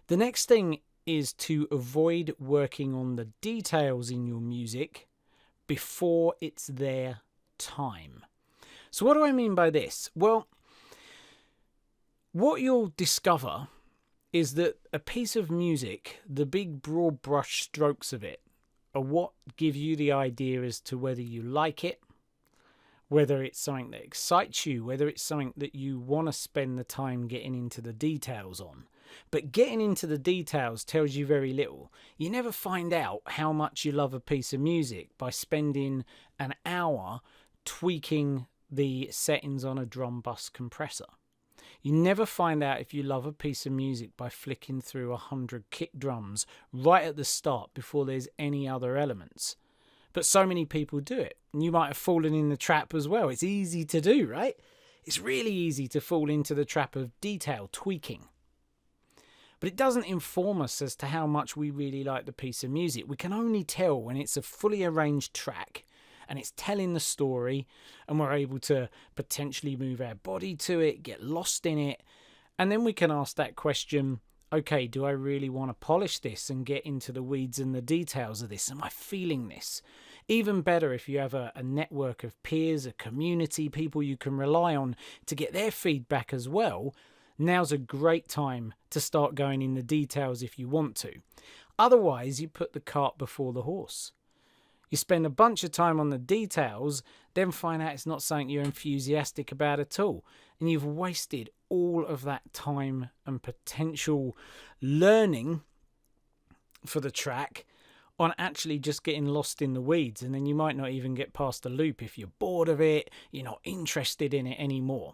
The next thing is to avoid working on the details in your music before it's their time. So what do I mean by this? Well, what you'll discover is that a piece of music, the big broad brush strokes of it, are what give you the idea as to whether you like it, whether it's something that excites you, whether it's something that you want to spend the time getting into the details on. But getting into the details tells you very little. You never find out how much you love a piece of music by spending an hour tweaking the settings on a drum bus compressor. You never find out if you love a piece of music by flicking through 100 kick drums right at the start before there's any other elements. But so many people do it. And you might have fallen in the trap as well. It's easy to do, right? It's really easy to fall into the trap of detail tweaking. But it doesn't inform us as to how much we really like the piece of music. We can only tell when it's a fully arranged track and it's telling the story, and we're able to potentially move our body to it, get lost in it. And then we can ask that question, okay, do I really want to polish this and get into the weeds and the details of this? Am I feeling this? Even better if you have a network of peers, a community, people you can rely on to get their feedback as well. Now's a great time to start going in the details if you want to. Otherwise, you put the cart before the horse. You spend a bunch of time on the details, then find out it's not something you're enthusiastic about at all. And you've wasted all of that time and potential learning for the track on actually just getting lost in the weeds. And then you might not even get past the loop if you're bored of it, you're not interested in it anymore.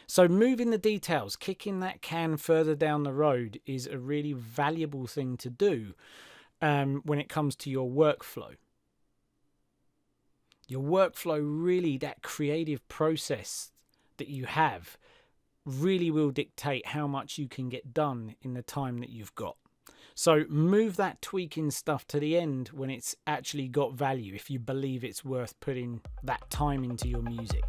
So moving the details, kicking that can further down the road is a really valuable thing to do when it comes to your workflow. Your workflow, really, that creative process that you have, really will dictate how much you can get done in the time that you've got. So move that tweaking stuff to the end when it's actually got value, if you believe it's worth putting that time into your music.